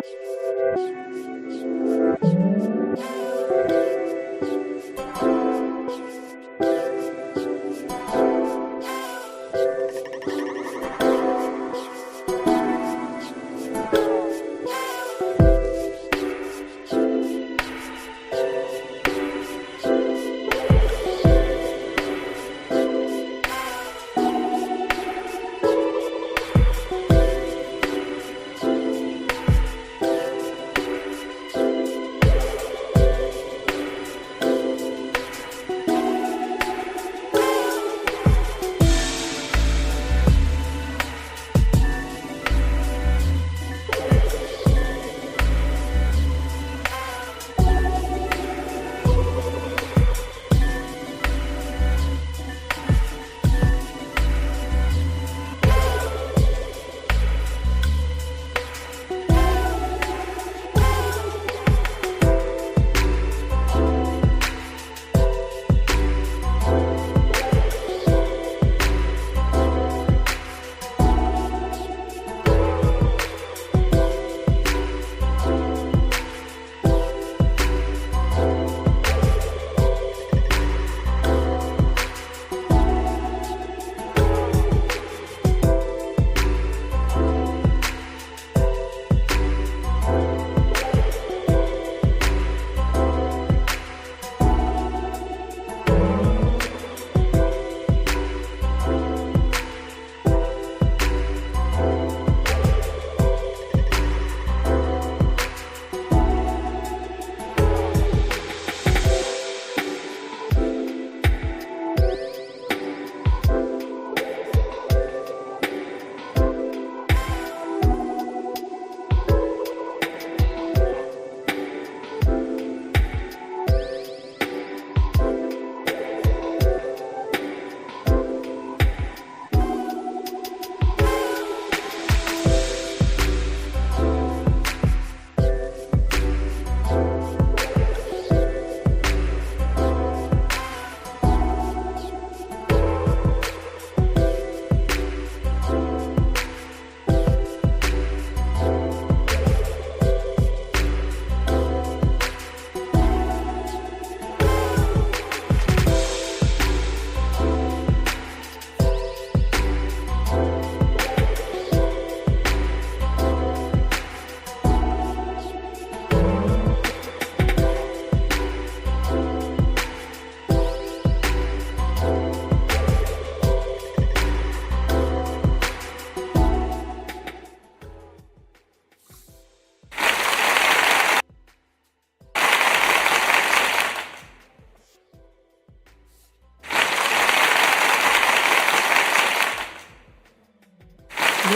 Do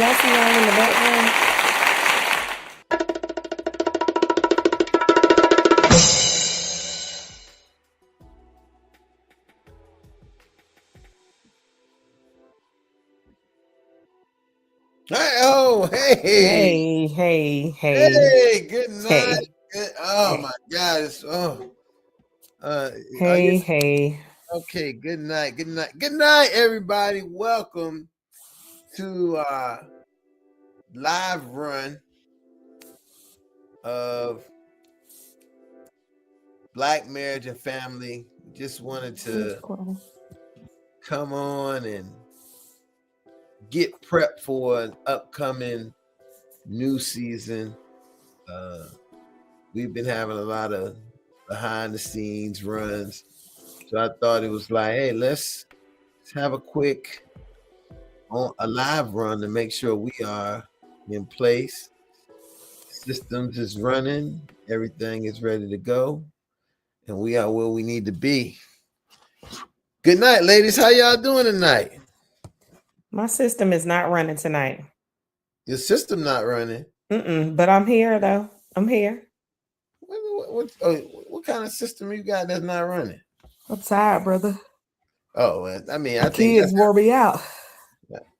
y'all see y'all in the background? Hey, Hey. good night. Hey. Good, oh Hey. my God. Hey. Okay, good night, everybody. Welcome to live run of Black Marriage and Family. Just wanted to come on and get prepped for an upcoming new season. We've been having a lot of behind the scenes runs, so I thought it was like, hey, let's have a quick a live run to make sure we are in place. Systems is running, everything is ready to go, and we are where we need to be. Good night, ladies. How y'all doing tonight? My system is not running tonight. Your system not running? But I'm here though. I'm here. What kind of system you got that's not running? I'm tired, brother. Oh, I mean, I think kids wore me out.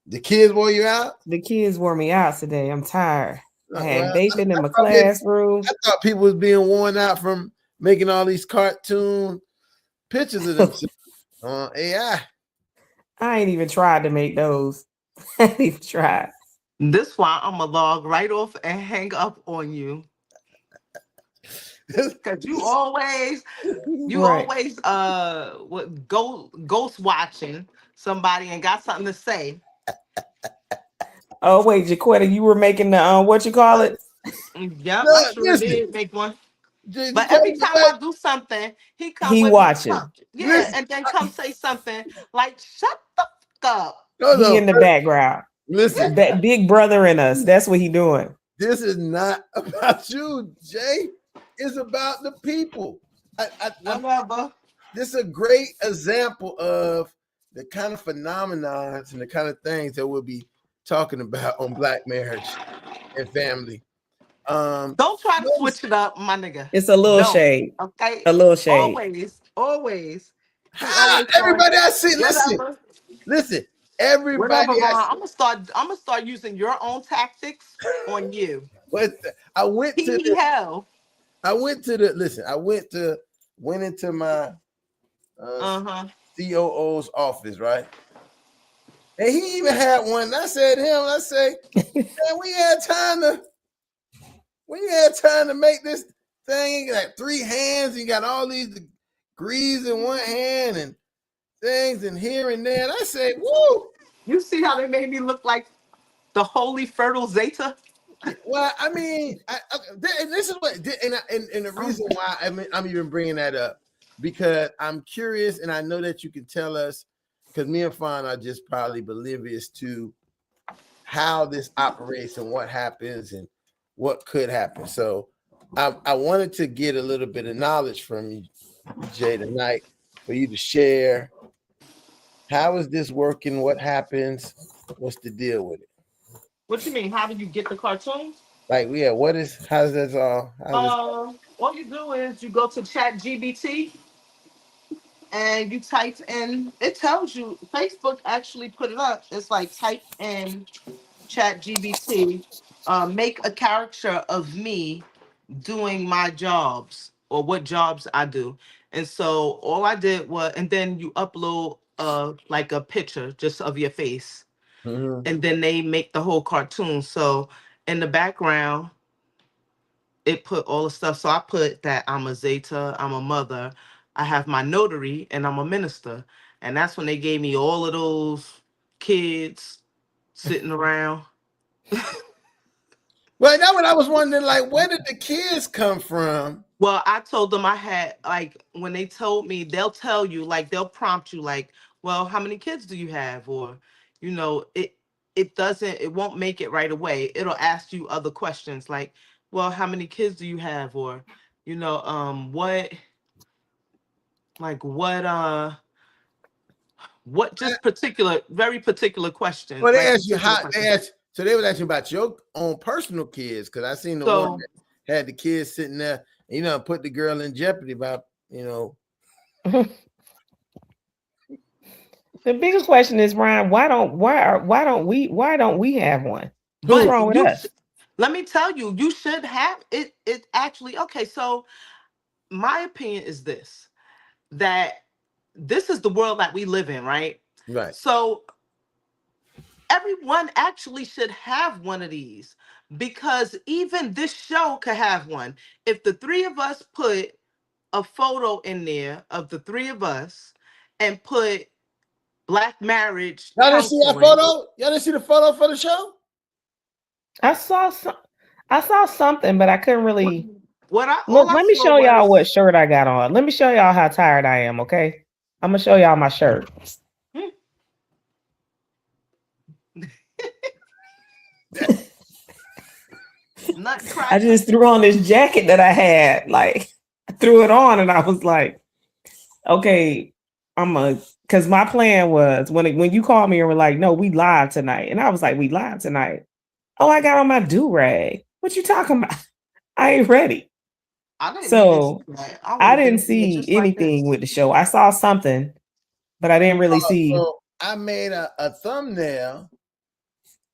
The kids wore you out? The kids wore me out today. I'm tired. I had vaping in my classroom. I thought people was being worn out from making all these cartoon pictures of themselves on AI. I ain't even tried to make those. I ain't even tried. This why I'm gonna log right off and hang up on you. Cause you Right. always what ghost watching somebody and got something to say. Oh wait, Jaiquetta, you were making the what you call it? Yep, I No, sure listen, did make one. But every Jay, time I do something, he come He with me. watching. Yeah, listen, and then come say something like, "Shut the fuck up." no, He no, in the background. listen. That big brother in us. That's what he doing. This is not about you, Jay. It's about the people. Whatever. This is a great example of the kind of phenomenons and the kind of things that we'll be talking about on Black marriage and family. Don't try to Notice switch it up, my nigga. It's a little Don't. shade. Okay. A little shade. Always. He how always start everybody I see. whatever. Listen. Everybody Whatever, I Ron. see. I'm gonna start using your own tactics on you. I went to the. Hell. I went to the. Listen. Went into my COO's office, right? And he even had one. I said to him, I say, man, we had time to make this thing. Like 3 hands, you got all these degrees in one hand and things and here and there. And I said, whoa. You see how they made me look like the holy fertile Zeta? Well, I mean, and this is what, and the reason why I'm even bringing that up, because I'm curious, and I know that you can tell us, because me and Phan are just probably oblivious to how this operates and what happens and what could happen. So I wanted to get a little bit of knowledge from you, Jay, tonight, for you to share. How is this working? What happens? What's the deal with it? What you mean? How do you get the cartoons? Like, yeah, how's this all? All you do is you go to Chat GBT and you type in. It tells you. Facebook actually put it up. It's like type in Chat GBT, make a caricature of me doing my jobs or what jobs I do. And so all I did was, and then you upload like a picture just of your face, Mhm. and then they make the whole cartoon. So in the background, it put all the stuff. So I put that I'm a Zeta, I'm a mother, I have my notary, and I'm a minister. And that's when they gave me all of those kids sitting around. Well, that's what I was wondering. Like, where did the kids come from? Well, I told them I had, like, when they told me, they'll tell you, like, they'll prompt you, like, well, how many kids do you have? Or, it won't make it right away. It'll ask you other questions like, well, how many kids do you have? Or, like what just very particular questions, Well, they very asked you particular how they questions. asked. So they would ask you about your own personal kids, because I seen the one So that had the kids sitting there, put the girl in jeopardy about, The biggest question is, Ryan, why don't we have one? What's who? but wrong with us? let me tell you, you should have it. It actually, okay. So my opinion is this: that this is the world that we live in, right? Right. So everyone actually should have one of these, because even this show could have one. If the three of us put a photo in there of the three of us and put Black marriage Y'all didn't see that counseling. photo? Y'all didn't see the photo for the show? I saw something, but I couldn't really All look. I Let me saw show y'all what was shirt I got on. Let me show y'all how tired I am, okay? I'm gonna show y'all my shirt. I nutcracker. just threw on this jacket that I had. Like, I threw it on and I was like, okay, because my plan was when you called me and were like, no, we live tonight. And I was like, we live tonight. Oh, I got on my do-rag. What you talking about? I ain't ready. I didn't even see So that. I would I have didn't been there see just like anything this. with the show. I saw something, but I didn't really see. So I made a thumbnail,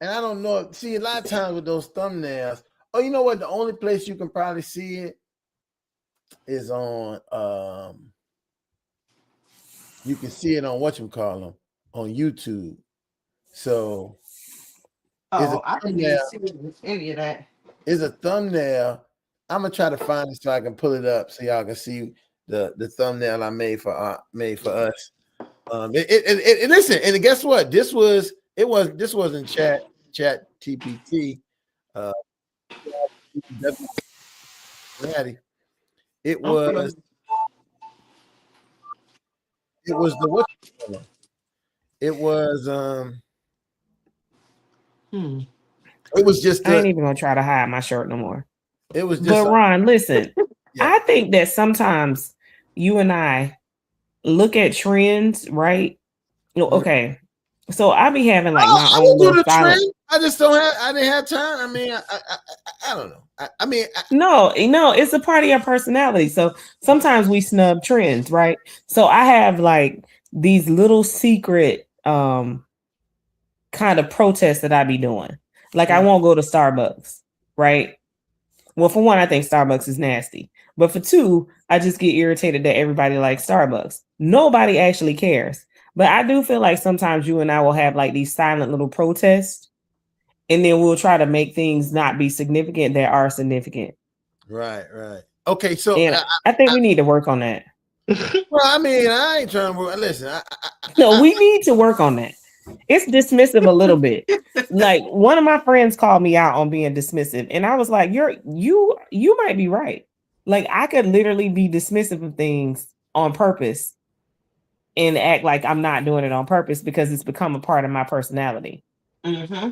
and I don't know. See, a lot of times with those thumbnails, you know what? The only place you can probably see it is on you can see it on whatchamacallit on YouTube. So Oh, I didn't even see any of that. Is a thumbnail. I'm gonna try to find it so I can pull it up so y'all can see the thumbnail I made for us. Listen, and guess what? This wasn't chat TPT. It was the what? It was It was just I ain't even gonna try to hide my shirt no more. It was just. But Ron, listen, yeah. I think that sometimes you and I look at trends, right? Okay, so I be having like my own little trend. I just don't have. I didn't have time. I mean, I don't know. No, it's a part of your personality. So sometimes we snub trends, right? So I have like these little secret kind of protests that I be doing. Like I won't go to Starbucks, right? Well, for one, I think Starbucks is nasty. But for two, I just get irritated that everybody likes Starbucks. Nobody actually cares. But I do feel like sometimes you and I will have like these silent little protests, and then we'll try to make things not be significant that are significant. Right. Okay, so I think we need to work on that. Well, I mean, I ain't trying to work. Listen, no, we need to work on that. It's dismissive a little bit. Like one of my friends called me out on being dismissive, and I was like, you might be right. Like I could literally be dismissive of things on purpose and act like I'm not doing it on purpose because it's become a part of my personality. Mm-hmm.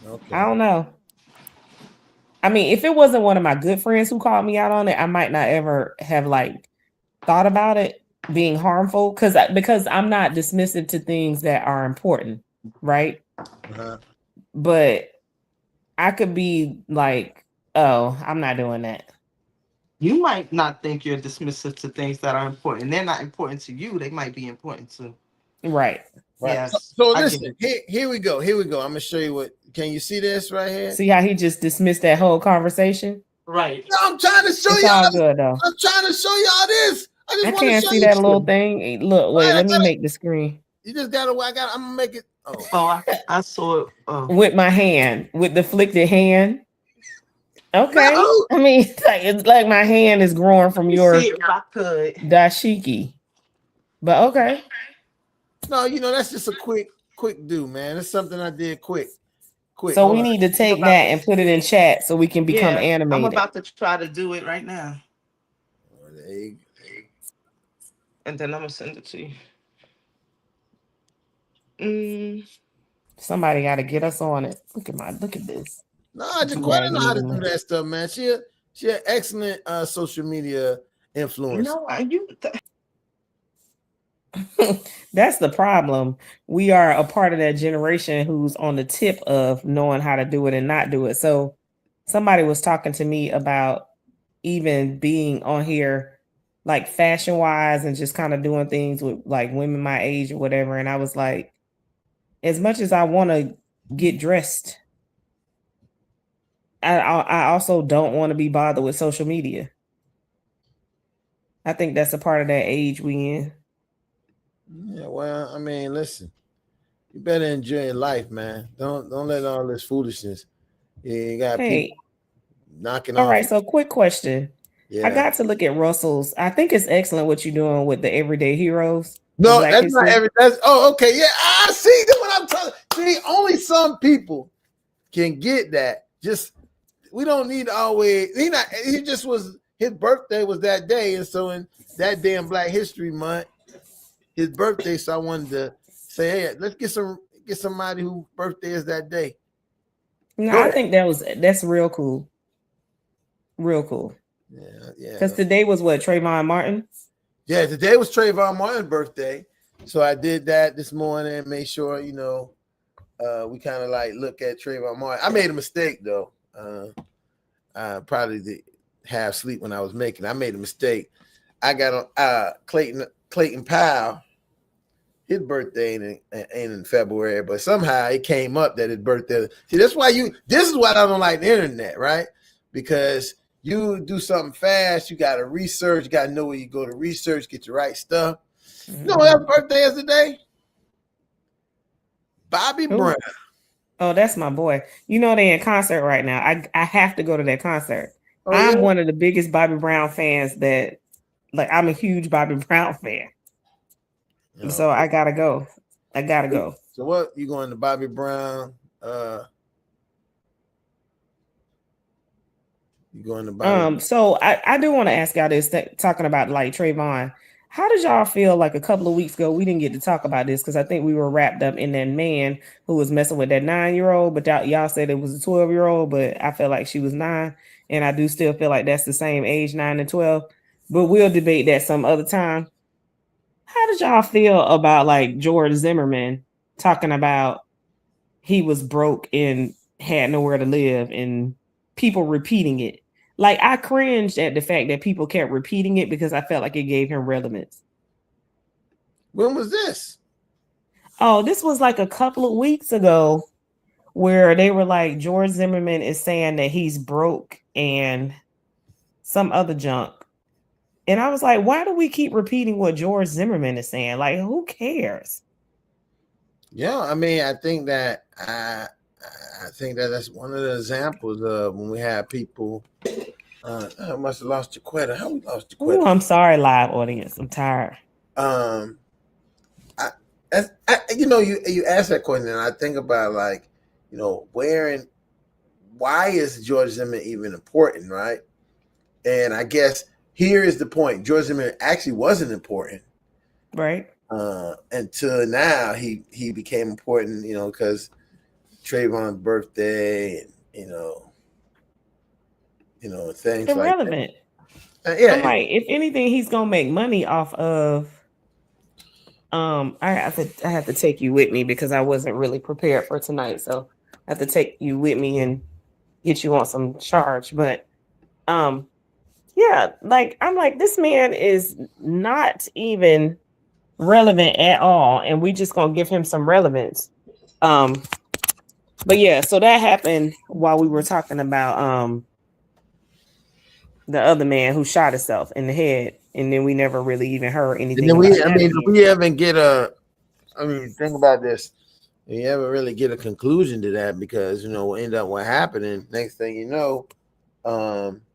Okay. I don't know. I mean, if it wasn't one of my good friends who called me out on it, I might not ever have like thought about it being harmful because I'm not dismissive to things that are important, right? Uh-huh. But I could be like, oh, I'm not doing that. You might not think you're dismissive to things that are important. They're not important to you. They might be important to. Right. Yes. So listen, here we go. I'm gonna show you what. Can you see this right here? See how he just dismissed that whole conversation? Right. No, I'm trying to show y'all. All good though. I'm trying to show y'all this. I can't see that little thing. Look, wait, let me make the screen. You just gotta. I'm gonna make it. I saw it with my hand, with the flicked hand. Okay. No. I mean, it's like my hand is growing from your dashiki. But okay. No, that's just a quick do, man. It's something I did quick. So we need to take that and put it in chat so we can become animated. I'm about to try to do it right now. And then I'm gonna send it to you. Somebody got to get us on it. Look at this. No, Jaiquetta know how to do that stuff, man. She an excellent social media influencer. That's the problem. We are a part of that generation who's on the tip of knowing how to do it and not do it. So somebody was talking to me about even being on here like fashion wise and just kind of doing things with like women my age or whatever. And I was like, as much as I want to get dressed, I also don't want to be bothered with social media. I think that's a part of that age we in. Yeah, well, I mean, listen, you better enjoy life, man. Don't let all this foolishness. You got people knocking off. All right, so quick question. Yeah. I got to look at Russell's. I think it's excellent what you're doing with the everyday heroes. No, that's not every. Okay. Yeah, I see. That's what I'm talking. See, only some people can get that. Just we don't need to always. He just was. His birthday was that day, and so in that damn Black History Month, his birthday. So I wanted to say, hey, let's get somebody whose birthday is that day. No, I think that's real cool. Real cool. Yeah. Because today was what, Trayvon Martin? Yeah, today was Trayvon Martin's birthday. So I did that this morning and made sure, we kind of like look at Trayvon Martin. I made a mistake though. I probably did have sleep when I was making. I made a mistake. I got on Clayton Powell. His birthday ain't in February, but somehow it came up that his birthday. See, that's why this is why I don't like the internet, right? Because you do something fast, you got to research, you got to know where you go to research, get the right stuff. Mm-hmm. You know what birthday is today? Bobby Who? Brown. Oh, that's my boy. You know they in concert right now. I have to go to that concert. Oh, I'm yeah? one of the biggest Bobby Brown fans that I'm a huge Bobby Brown fan. Oh. So I gotta go. I gotta go. So what, you going to Bobby Brown? You going to Bobby? So I do want to ask y'all this, talking about like Trayvon. How did y'all feel like a couple of weeks ago? We didn't get to talk about this because I think we were wrapped up in that man who was messing with that 9-year-old, but y'all said it was a 12-year-old, but I felt like she was 9, and I do still feel like that's the same age, 9 and 12. But we'll debate that some other time. How did y'all feel about like George Zimmerman talking about he was broke and had nowhere to live and people repeating it? Like, I cringed at the fact that people kept repeating it because I felt like it gave him relevance. When was this? Oh, this was like a couple of weeks ago where they were like, George Zimmerman is saying that he's broke and some other junk. And I was like, why do we keep repeating what George Zimmerman is saying? Like, who cares? Yeah, I mean, I think that that's one of the examples of when we have people. I must have lost Jaiquetta. How we lost Jaiquetta? Oh, I'm sorry, live audience. I'm tired. You asked that question, and I think about like, why is George Zimmerman even important, right? And I guess here is the point: George Zimmerman actually wasn't important, right? Until now, he became important, because Trayvon's birthday, and things irrelevant. Like that. I'm like, if anything, he's gonna make money off of. I have to take you with me because I wasn't really prepared for tonight, so I have to take you with me and get you on some charge. But yeah, like I'm like, this man is not even relevant at all, and we just gonna give him some relevance. But yeah, so that happened while we were talking about the other man who shot himself in the head, and then we never really even heard anything. And then we haven't get think about this. You ever really get a conclusion to that because we'll end up what happening. Next thing you know,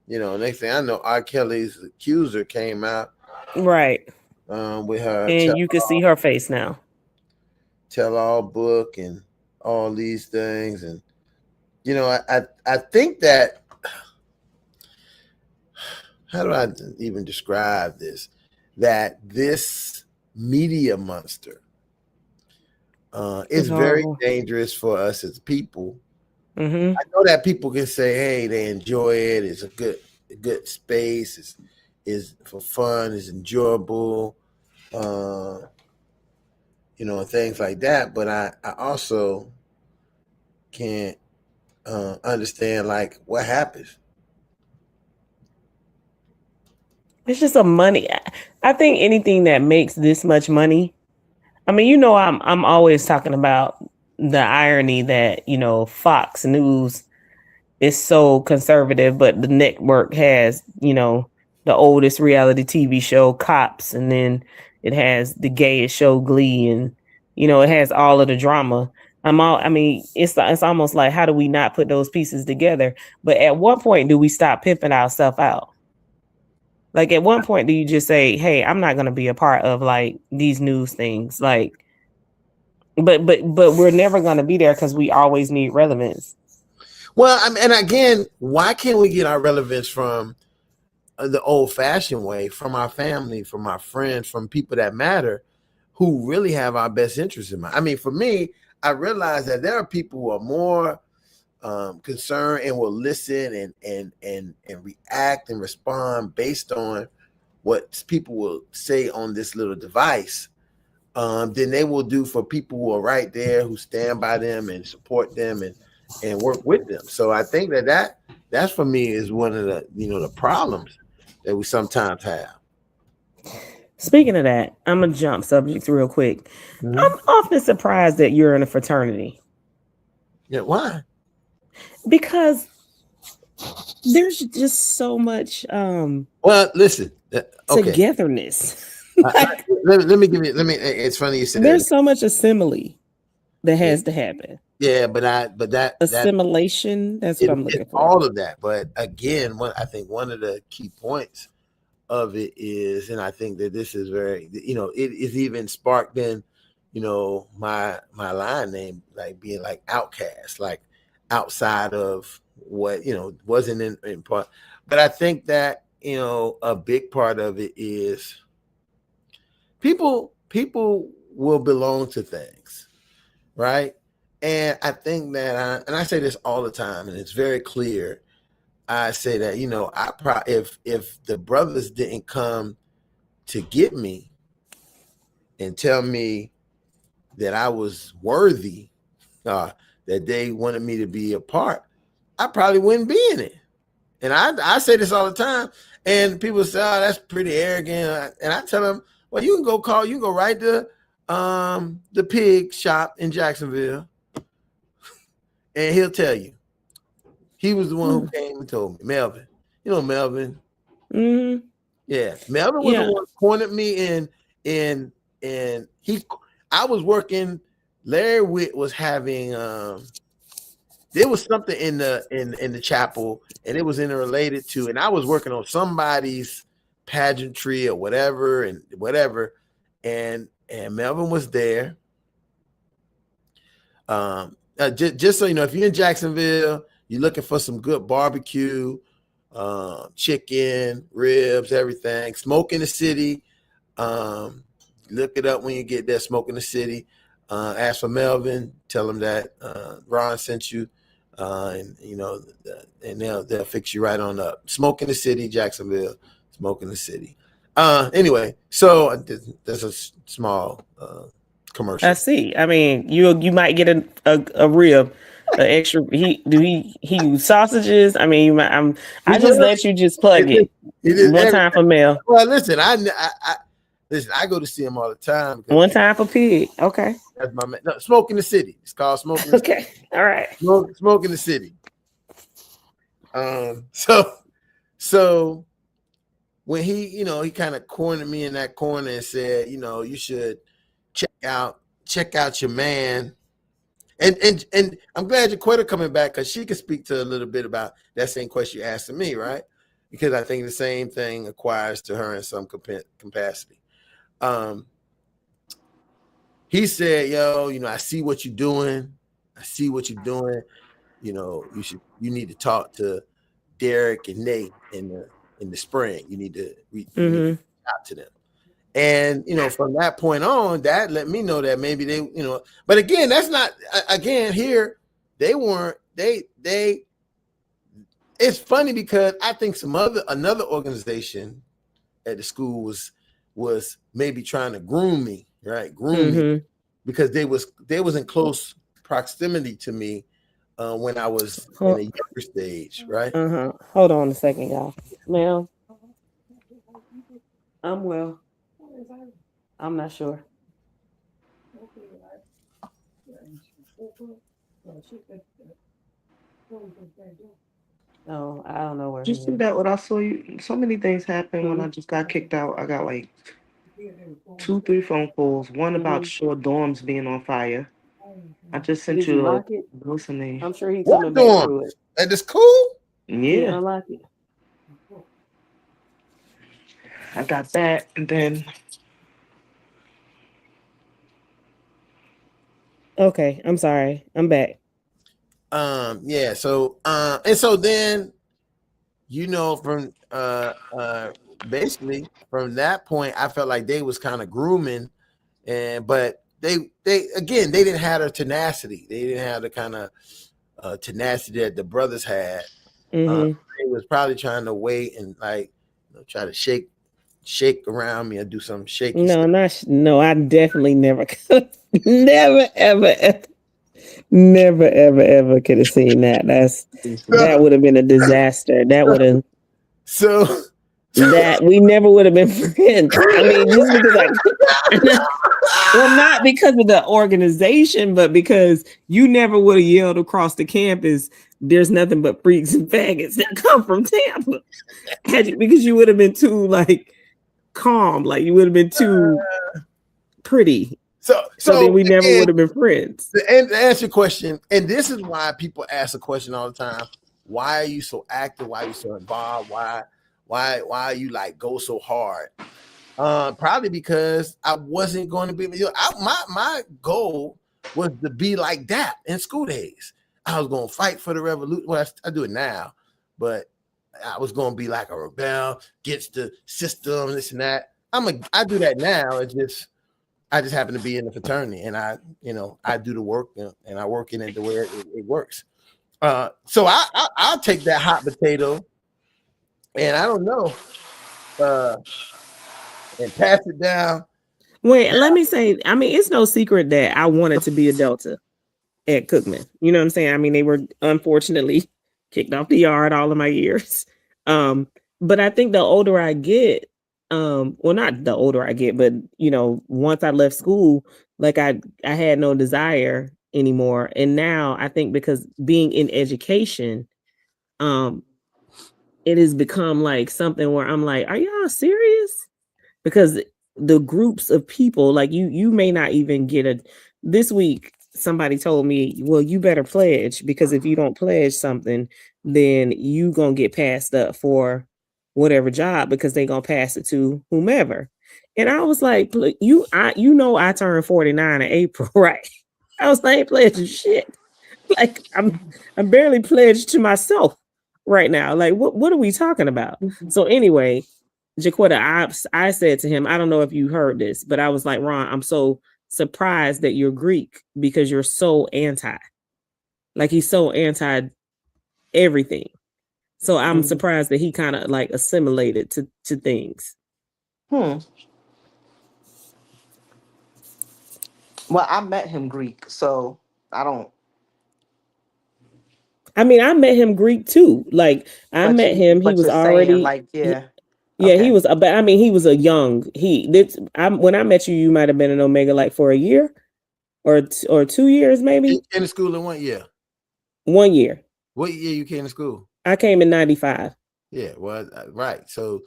next thing I know, R. Kelly's accuser came out, right, with her, and you can see her face now. Tell all book and all these things, and I think that. How do I even describe this? That this media monster is very dangerous for us as people. Mm-hmm. I know that people can say, "Hey, they enjoy it. It's a good space. Is for fun. It's enjoyable." Things like that. But I also can't understand like what happens. It's just a money. I think anything that makes this much money. I mean, I'm always talking about the irony that Fox News is so conservative, but the network has the oldest reality TV show, Cops, and then it has the gayest show, Glee, and it has all of the drama. It's almost like, how do we not put those pieces together? But at what point do we stop pimping ourselves out? Like, at one point, do you just say, "Hey, I'm not going to be a part of like these news things"? Like, but we're never going to be there because we always need relevance. Well, and again, why can't we get our relevance from the old-fashioned way, from our family, from our friends, from people that matter, who really have our best interests in mind? I mean, for me, I realize that there are people who are more concerned and will listen and react and respond based on what people will say on this little device than they will do for people who are right there, who stand by them and support them and work with them. So I think that's for me is one of the the problems that we sometimes have. Speaking of that, I'm gonna jump subjects real quick. Mm-hmm. I'm often surprised that you're in a fraternity. Yeah, why? Because there's just so much well, listen, okay. Togetherness. Let me it's funny you said there's so much assembly. that has to happen. Yeah, but that Assimilation. That's what I'm looking it's for. all of that. But again, I think one of the key points of it is, and I think that this is very, it is even sparked in, my line name, like being like outcast, like outside of what, wasn't in part. But I think that, a big part of it is people will belong to things, right? And I think that, and I say this all the time, and it's very clear. I say that, if the brothers didn't come to get me and tell me that I was worthy, that they wanted me to be a part, I probably wouldn't be in it. And I say this all the time, and people say, "Oh, that's pretty arrogant." And I tell them, "Well, you can go right to the pig shop in Jacksonville, and he'll tell you." He was the one who came and told me, Melvin. You know Melvin. Mm-hmm. Yeah, Melvin was the one who pointed me in I was working. Larry Witt was having there was something in the chapel, and it was interrelated to, and I was working on somebody's pageantry or whatever, and Melvin was there. Just so you know, if you're in Jacksonville, you're looking for some good barbecue, chicken, ribs, everything. Smoke in the City. Look it up when you get there. Smoke in the City. Ask for Melvin. Tell him that Ron sent you, and they'll fix you right on up. Smoke in the City, Jacksonville. Smoke in the City. Anyway, so there's a small commercial. I see. I mean, you might get a rib. Extra. He use sausages. I mean, I just let you just plug it one time for Mel. Well, listen, I go to see him all the time. One time for pig. Okay, that's my man. No, Smoke in the City. It's called Smoke in the City. Okay, all right. Smoke in the City. So when he kind of cornered me in that corner and said, you should check out your man. And I'm glad Jaiquetta coming back, because she can speak to a little bit about that same question you asked to me, right? Because I think the same thing acquires to her in some capacity. He said, I see what you're doing. You need to talk to Derek and Nate in the spring. You need to reach out to them. And, from that point on, that let me know that maybe they, but again, that's not, again, here, it's funny because I think another organization at the school was maybe trying to groom me, right? Me, because they was in close proximity to me when I was in a younger stage, right? Hold on a second, y'all. Ma'am, I'm well. I'm not sure. No, I don't know where. Did you see that? What I saw you? So many things happened when I just got kicked out. I got like 2-3 phone calls. One about short dorms being on fire. I just sent you a listening. I'm sure he's coming back through it. At the school? Yeah, unlock it. I got that, and then. Okay, I'm sorry. I'm back. Yeah. So, and so then, from basically from that point, I felt like they was kind of grooming, but they didn't have the tenacity. They didn't have the kind of tenacity that the brothers had. They was probably trying to wait and try to shake around me or do some shaking. No, I definitely never could. Never ever could have seen that. That would have been a disaster. That would have that we never would have been friends. I mean, just because not because of the organization, but because you never would have yelled across the campus, "There's nothing but freaks and faggots that come from Tampa," because you would have been too calm, you would have been too pretty. So then we never again, would have been friends. to answer your question, and this is why people ask the question all the time: why are you so active? Why are you so involved? Why you like go so hard? Probably because I wasn't going to be. My goal was to be like that in school days. I was going to fight for the revolution. Well, I do it now, but I was going to be like a rebel against the system, this and that. I do that now. I just happen to be in the fraternity, and I do the work, and I work in it the way it works. So I'll take that hot potato, and I don't know, and pass it down. Wait, let me say, I mean, it's no secret that I wanted to be a Delta at Cookman. You know what I'm saying? I mean, they were unfortunately kicked off the yard all of my years. But I think the older I get, well, not the older I get, but once I left school, like I had no desire anymore. And now I think because being in education, it has become like something where I'm like, are y'all serious? Because the groups of people, like you may not even get this week, somebody told me, well, you better pledge, because if you don't pledge something, then you gonna get passed up for whatever job, because they gonna pass it to whomever. And I was like, I turned 49 in April, right? I was like, I ain't pledging shit. Like I'm barely pledged to myself right now. Like what are we talking about? So anyway, Jaiquetta, I said to him, I don't know if you heard this, but I was like, Ron, I'm so surprised that you're Greek, because you're so anti. Like he's so anti everything. So I'm surprised that he kind of like assimilated to things. Well, I met him Greek, so I don't. I mean, I met him Greek too. Like I met him, he was already like, yeah. Yeah, he was, but I mean, he was a young. When I met you, you might have been an Omega like for a year, or 2 years, maybe. You came to school in 1 year. 1 year. What year you came to school? I came in 95. Yeah, well, right. So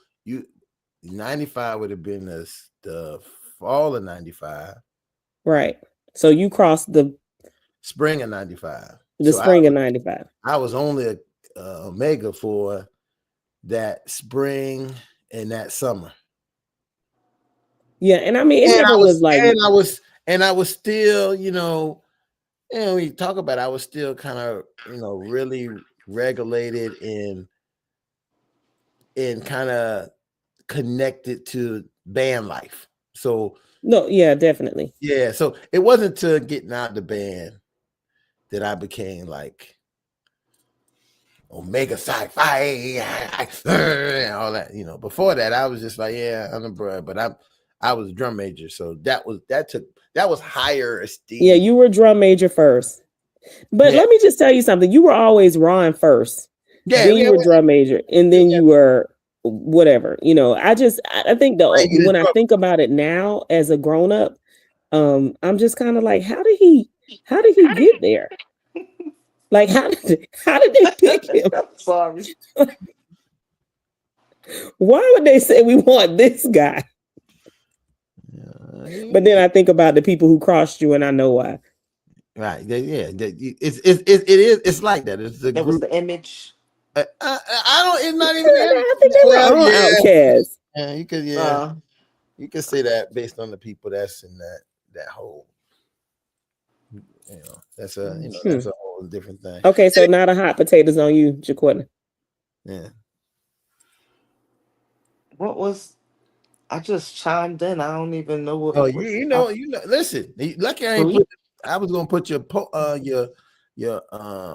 95 would have been the fall of 95. Right. So you crossed the spring of 95. The spring of 95. I was only a Omega for that spring and that summer. Yeah, and I mean, it never was like, and I was still, when you talk about it, I was still kind of, really regulated and kind of connected to band life. So no, yeah, definitely. Yeah, so it wasn't to getting out the band that I became like Omega Sci-Fi and all that. Before that, I was just like, yeah, I'm a bro, but I was a drum major, so that was higher esteem. Yeah, you were drum major first, but let me just tell you something. You were always Ron first. Yeah, then you were drum major, and then you were whatever. I think when I think about it now as a grown up, I'm just kind of like, how did he get there? Like, how did they pick him? Sorry. Why would they say we want this guy? But then I think about the people who crossed you, and I know why. Right? Yeah. It's like that. It's the group. Was the image. I don't. It's not even. I think they were all outcasts. Yeah, you could. Yeah, you could say that based on the people that's in that whole. That's a that's a whole different thing. Okay, so now the hot potatoes on you, Jaiquetta. Yeah. What was? I just chimed in. I don't even know what. Oh, listen. Lucky I ain't put. I was gonna put your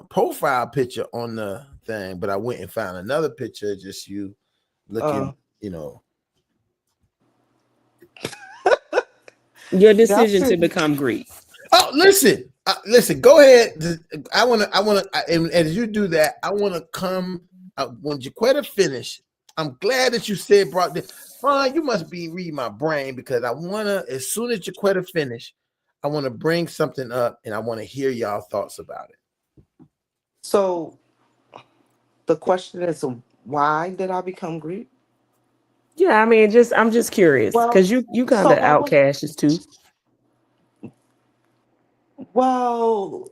profile picture on the thing, but I went and found another picture, just you looking. Your decision to become Greek. Oh, listen. Go ahead. I want to, and as you do that, I want to come when Jaiquetta finish. I'm glad that you brought this. Fine, you must be reading my brain, because I want to, as soon as Jaiquetta finish, I want to bring something up, and I want to hear y'all thoughts about it. So the question is, why did I become Greek? Yeah, I mean, I'm just curious, because you kind of outcast too. Well,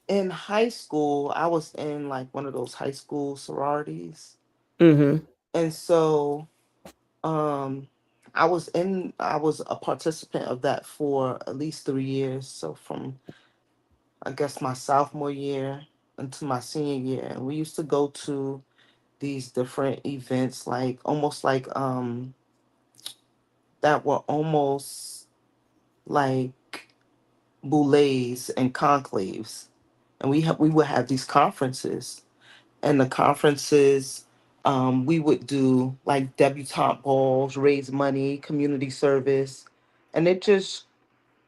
in high school, I was in like one of those high school sororities. Mm-hmm. And so um I was a participant of that for at least 3 years. So from I guess my sophomore year into my senior year. And we used to go to these different events like almost like that were almost like boules and conclaves. And we would have these conferences. And the conferences we would do like debutante balls, raise money, community service, and it just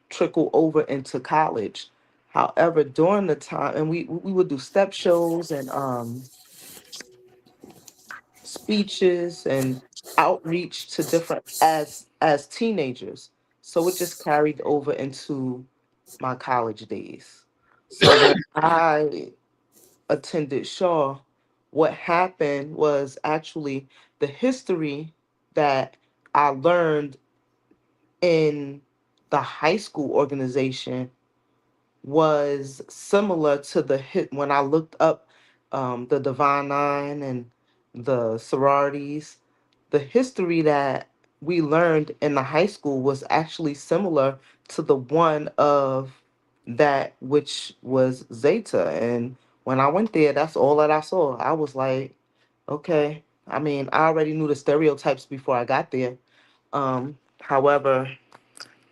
trickled over into college. However, during the time, and we would do step shows and speeches and outreach to different as teenagers. So it just carried over into my college days. So when I attended Shaw, what happened was actually the history that I learned in the high school organization was similar to the hit when I looked up the Divine Nine and the sororities. The history that we learned in the high school was actually similar to the one of that which was Zeta. And when I went there, that's all that I saw. I was like, okay. I mean, I already knew the stereotypes before I got there. However,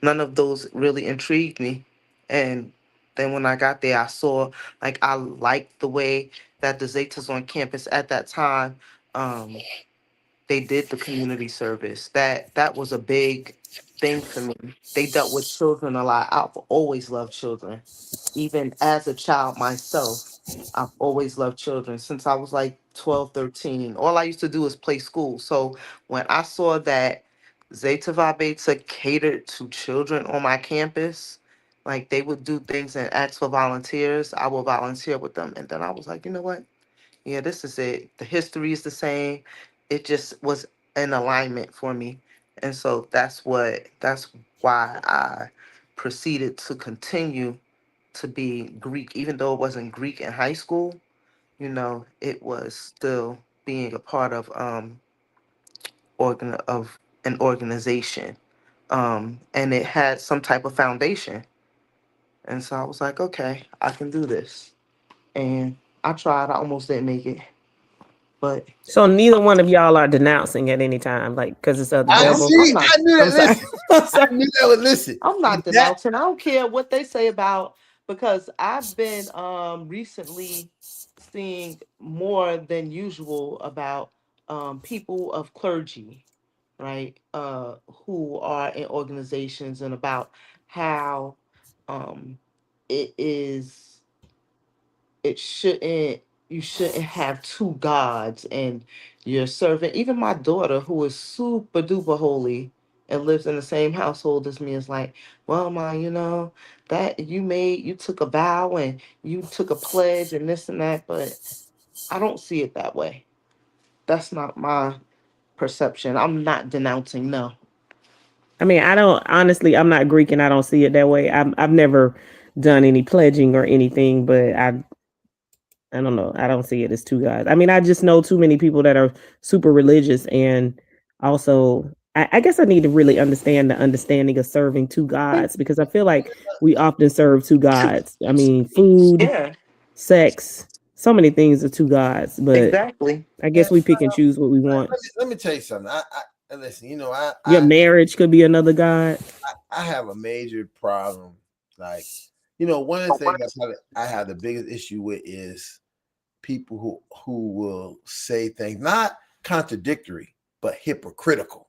none of those really intrigued me. And then when I got there, I saw like I liked the way that the Zetas on campus at that time, um, they did the community service. That was a big thing for me. They dealt with children a lot. I've always loved children. Even as a child myself, I've always loved children since I was like 12, 13. All I used to do is play school. So when I saw that Zeta Phi Beta catered to children on my campus, like they would do things and ask for volunteers, I will volunteer with them. And then I was like, you know what? Yeah, this is it. The history is the same. It just was an alignment for me. And so that's why I proceeded to continue to be Greek, even though it wasn't Greek in high school, it was still being a part of an organization. And it had some type of foundation. And so I was like, okay, I can do this. And I tried, I almost didn't make it. But So neither one of y'all are denouncing at any time, like because it's of the I devil. I'm see. not I knew that. I'm sorry. Listen, I'm I sorry. knew that would listen. I'm not That denouncing. I don't care what they say about because I've been recently seeing more than usual about people of clergy, right? Who are in organizations and about how um it is it shouldn't you shouldn't have two gods and you're serving even my daughter who is super duper holy and lives in the same household as me is like, well, ma, that you took a vow and you took a pledge and this and that, but I don't see it that way. That's not my perception. I'm not denouncing, no. I mean, I don't honestly. I'm not Greek, and I don't see it that way. I've never done any pledging or anything, but I don't know. I don't see it as two gods. I mean, I just know too many people that are super religious, and also, I guess I need to really understand the understanding of serving two gods because I feel like we often serve two gods. I mean, food, Yeah, sex, so many things are two gods, but exactly. I man, guess we pick and choose what we want. let me tell you something. Listen. Your marriage could be another god. I have a major problem. Like, one of the things I have the biggest issue with is people who will say things not contradictory but hypocritical.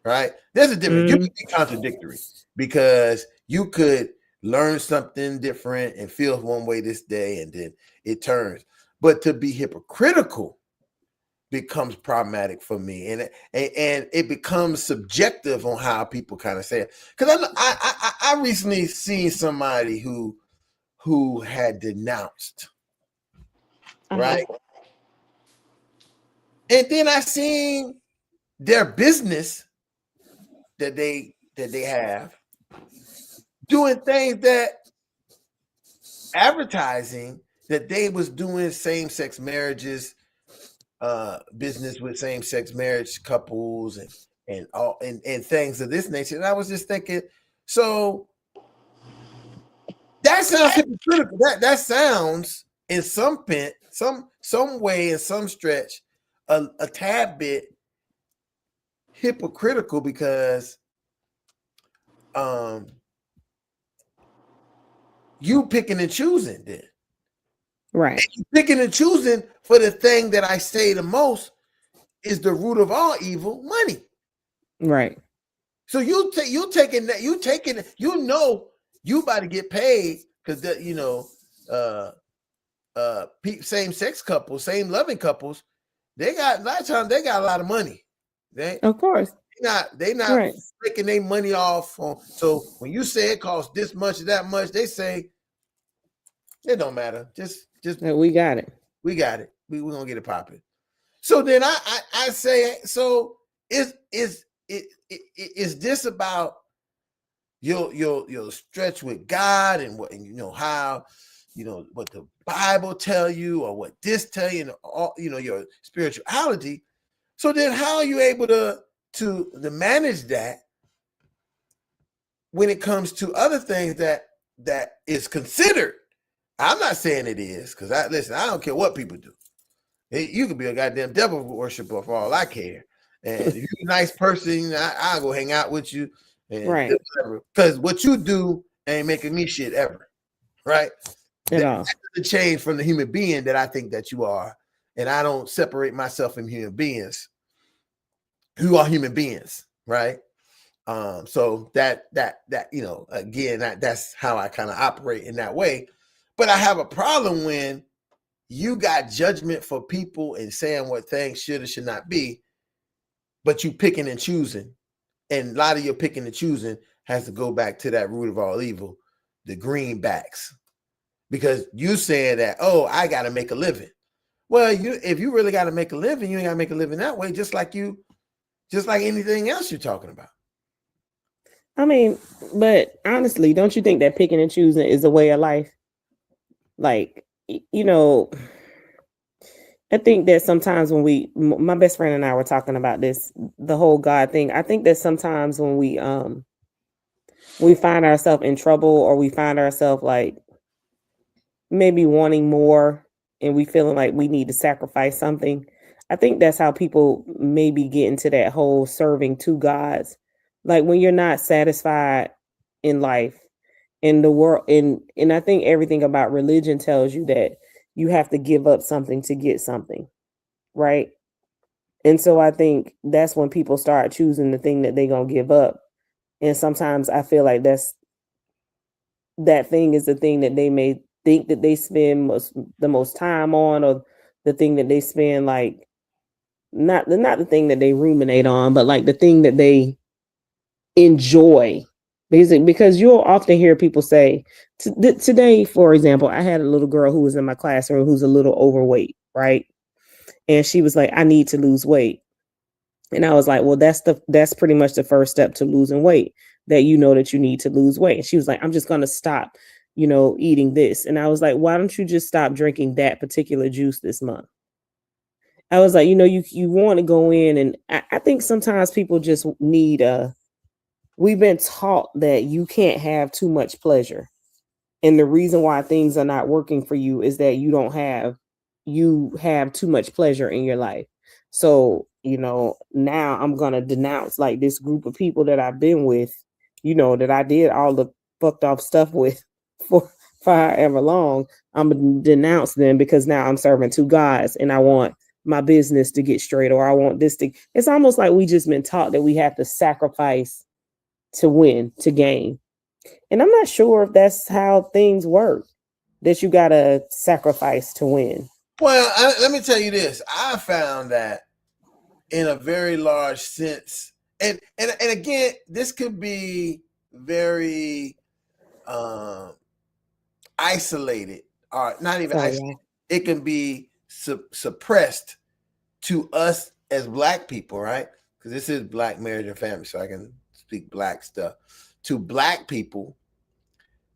Right? There's a difference. You Mm. can be contradictory because you could learn something different and feel one way this day and then it turns. But to be hypocritical becomes problematic for me, and it becomes subjective on how people kind of say it. Because I recently seen somebody who had denounced, Mhm. right, and then I seen their business that they have doing things that advertising that they was doing same-sex marriages, business with same-sex marriage couples and things of this nature. And I was just thinking, so that sounds hypocritical. That sounds in some way, in some stretch, a tad bit hypocritical, because you picking and choosing then. Right. And you picking and choosing for the thing that I say the most is the root of all evil, money. Right. So you taking that, you you about to get paid because same sex couples, same loving couples, they got a lot of times they got a lot of money. Of course. They not Right. making their money off on. So when you say it costs this much, that much, they say it don't matter. Just We got it. we got it. We're gonna get it popping. So then I say, so is this about your stretch with God and what, and how, what the Bible tell you or what this tell you, and all, your spirituality. So then how are you able to manage that when it comes to other things that is considered? I'm not saying it is, because I don't care what people do. You could be a goddamn devil worshiper for all I care. And if you're a nice person, I'll go hang out with you. And right. Because what you do ain't making me shit ever. Right? That's the change from the human being that I think that you are. And I don't separate myself from human beings who are human beings. Right? So that again, that's how I kind of operate in that way. But I have a problem when you got judgment for people and saying what things should or should not be, but you picking and choosing. And a lot of your picking and choosing has to go back to that root of all evil, the greenbacks. Because you saying that, oh, I got to make a living. Well, if you really got to make a living, you ain't got to make a living that way, just like anything else you're talking about. I mean, but honestly, don't you think that picking and choosing is a way of life? Like, I think that sometimes when my best friend and I were talking about this, the whole God thing, I think that sometimes when we find ourselves in trouble, or we find ourselves like maybe wanting more and we feeling like we need to sacrifice something, I think that's how people maybe get into that whole serving two gods. Like when you're not satisfied in life, in the world, and I think everything about religion tells you that you have to give up something to get something, right? And so I think that's when people start choosing the thing that they're gonna give up. And sometimes I feel like that thing is the thing that they may think that they spend the most time on, or the thing that they spend like not the thing that they ruminate on, but like the thing that they enjoy. Because you'll often hear people say, today, for example, I had a little girl who was in my classroom who's a little overweight, right? And she was like, I need to lose weight. And I was like, well, that's pretty much the first step to losing weight, that that you need to lose weight. And she was like, I'm just going to stop, eating this. And I was like, why don't you just stop drinking that particular juice this month? I was like, you want to go in, and I think sometimes people just need we've been taught that you can't have too much pleasure. And the reason why things are not working for you is that you have too much pleasure in your life. So, now I'm going to denounce like this group of people that I've been with, that I did all the fucked off stuff with for however long. I'm going to denounce them because now I'm serving two gods and I want my business to get straight, or I want this to. It's almost like we just been taught that we have to sacrifice to win, to gain. And I'm not sure if that's how things work, that you got to sacrifice to win. Well, let me tell you this. I found that in a very large sense, and again, this could be very isolated, or not even isolated. It can be suppressed to us as Black people, right? Because this is Black marriage and family, so I can speak Black stuff. To Black people,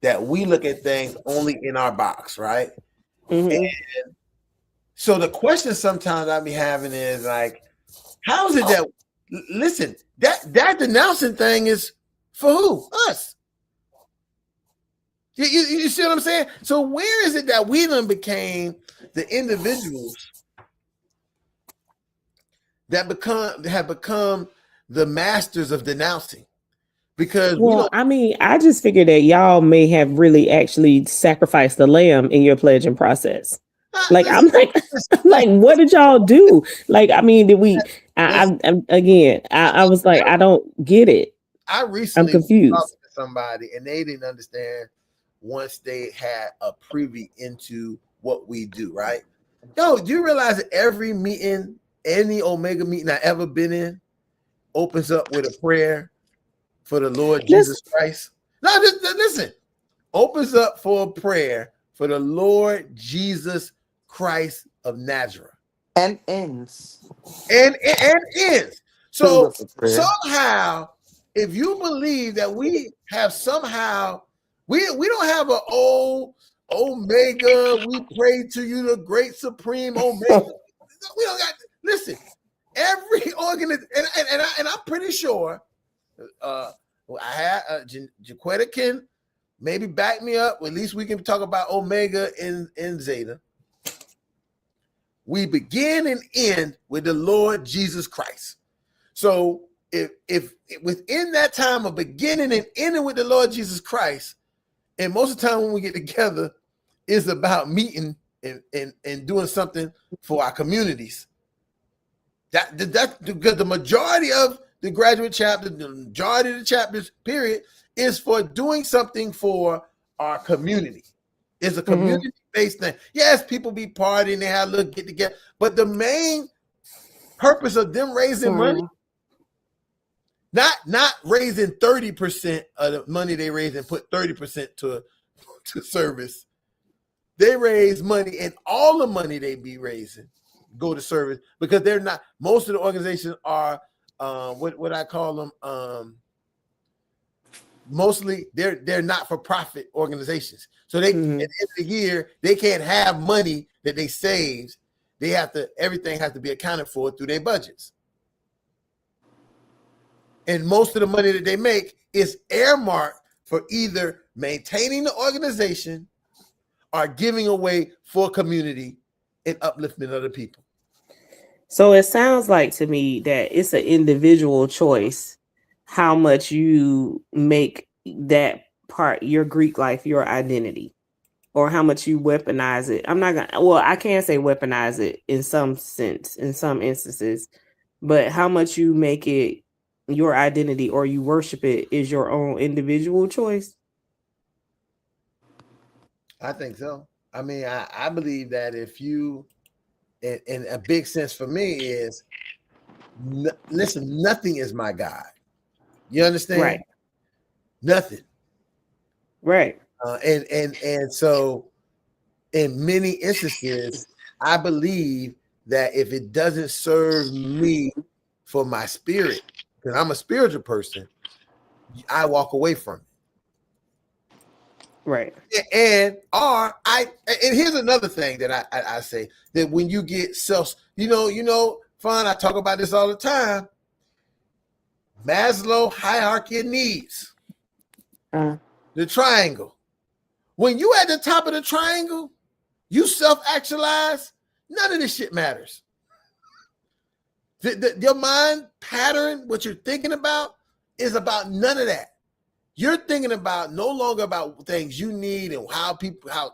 that we look at things only in our box, right? Mhm. And so the question sometimes I be having is like, how is it that listen, that denouncing thing is for who? Us. You see what I'm saying? So where is it that we then became the individuals that have become the masters of denouncing? Because we Well, don't. I mean, I just figured that y'all may have really actually sacrificed the lamb in your pledging process. Like, I'm Listen, like, like, what did y'all do? Like, I mean, did we? listen, I was like, I don't get it. I I'm recently was confused. talking to somebody and they didn't understand once they had a privy into what we do, right? Yo, do you realize that every meeting, any Omega meeting I ever been in, opens up with a prayer for the Lord Listen, Jesus Christ? No, listen. Opens up for a prayer for the Lord Jesus Christ of Nazareth. And ends. And ends. So With a prayer. somehow, if you believe that we have somehow, we don't have an old Omega, we pray to you, the great supreme Omega. We don't got, listen, every organization, and I'm pretty sure I had Jaiquetta can maybe back me up. At least we can talk about Omega and Zeta. We begin and end with the Lord Jesus Christ. So if within that time of beginning and ending with the Lord Jesus Christ, and most of the time when we get together, is about meeting and doing something for our communities. That's because the majority of the graduate chapter, the majority of the chapters, period, is for doing something for our community. It's a community-based thing. Yes, people be partying, they have a little get together, but the main purpose of them raising money, not raising 30% of the money they raise and put 30% to service. They raise money, and all the money they be raising go to service, because they're not. Most of the organizations are what I call them. Mostly they're not for profit organizations. So they at the end of the year they can't have money that they saved. They have to, everything has to be accounted for through their budgets. And most of the money that they make is earmarked for either maintaining the organization or giving away for community and upliftment other people. So it sounds like to me that it's an individual choice how much you make that part, your Greek life, your identity, or how much you weaponize it. I'm not gonna, well, I can say weaponize it in some sense, in some instances, but how much you make it your identity or you worship it is your own individual choice. I think so. I mean, I believe that if you, in a big sense for me is, listen, nothing is my God. You understand? Right. Nothing. Right. And so in many instances, I believe that if it doesn't serve me for my spirit, because I'm a spiritual person, I walk away from it. Right. And here's another thing that I say, that when you get self, Phan, I talk about this all the time. Maslow hierarchy of needs. The triangle. When you at the top of the triangle, you self-actualize, none of this shit matters. Your mind pattern, what you're thinking about, is about none of that. You're thinking about no longer about things you need and how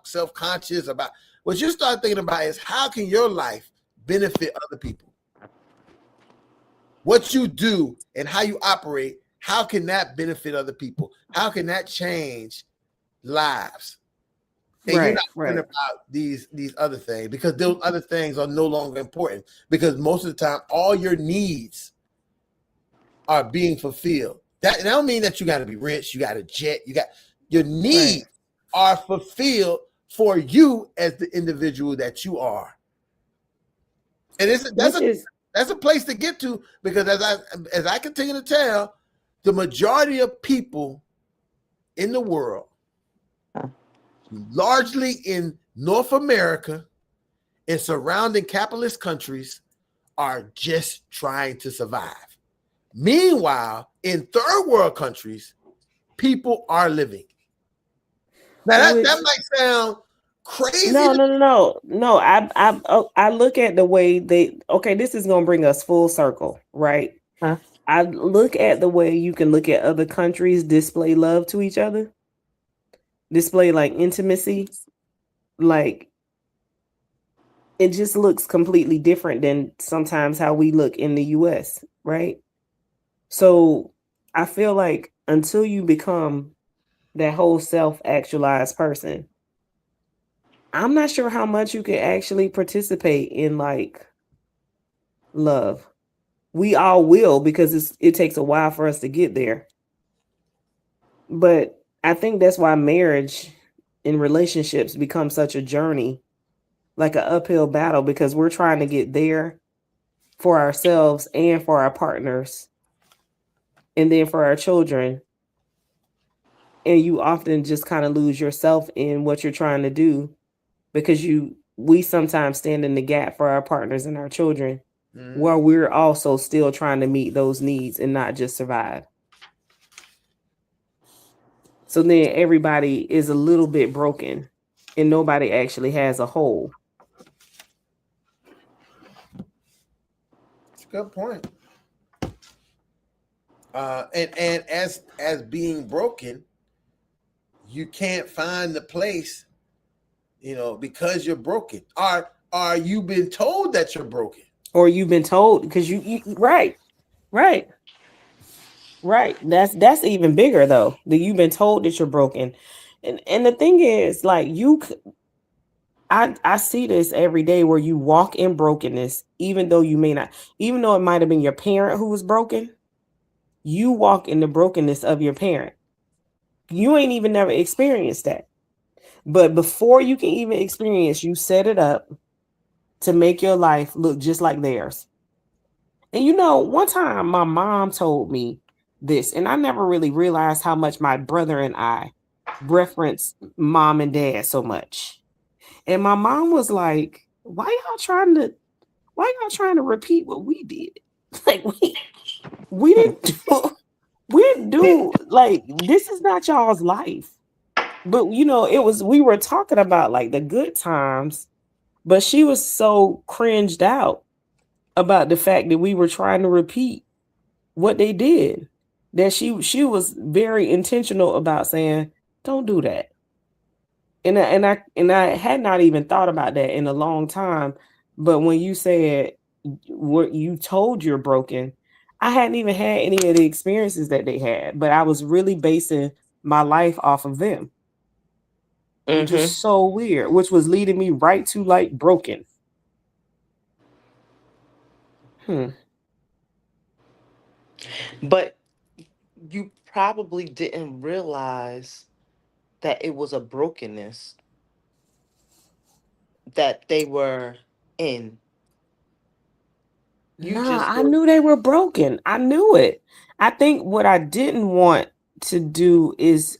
self-conscious about. What you start thinking about is how can your life benefit other people? What you do and how you operate, how can that benefit other people? How can that change lives? And you're not thinking about these other things, because those other things are no longer important, because most of the time all your needs are being fulfilled. That don't mean that you got to be rich, you got a jet, your needs are fulfilled for you as the individual that you are. And that's a place to get to, because as I continue to tell, the majority of people in the world largely in North America and surrounding capitalist countries, are just trying to survive. Meanwhile, in third world countries, people are living. Now that might sound crazy. No. I look at the way they. Okay, this is gonna bring us full circle, right? Huh? I look at the way you can look at other countries display love to each other, display like intimacy, like it just looks completely different than sometimes how we look in the US, right? So I feel like until you become that whole self-actualized person, I'm not sure how much you can actually participate in like love. We all will because it takes a while for us to get there. But I think that's why marriage and relationships become such a journey, like an uphill battle, because we're trying to get there for ourselves and for our partners and then for our children. And you often just kind of lose yourself in what you're trying to do because we sometimes stand in the gap for our partners and our children while we're also still trying to meet those needs and not just survive. So then everybody is a little bit broken and nobody actually has a whole. That's a good point. And as being broken, you can't find the place, because you're broken. Are you been told that you're broken? Or you've been told because you right. That's even bigger though. That you've been told that you're broken. And the thing is, like I see this every day where you walk in brokenness, even though you may not, even though it might have been your parent who was broken, you walk in the brokenness of your parent. You ain't even never experienced that. But before you can even experience, you set it up to make your life look just like theirs. And one time my mom told me this, and I never really realized how much my brother and I reference mom and dad so much. And my mom was like, why y'all trying to repeat what we did? Like we didn't do like this is not y'all's life. But we were talking about like the good times, but she was so cringed out about the fact that we were trying to repeat what they did, that she was very intentional about saying, don't do that. And I had not even thought about that in a long time. But when you said what you told you're broken, I hadn't even had any of the experiences that they had, but I was really basing my life off of them. Which was so weird, which was leading me right to like broken. But you probably didn't realize that it was a brokenness that they were in. I knew they were broken. I knew it. I think what I didn't want to do is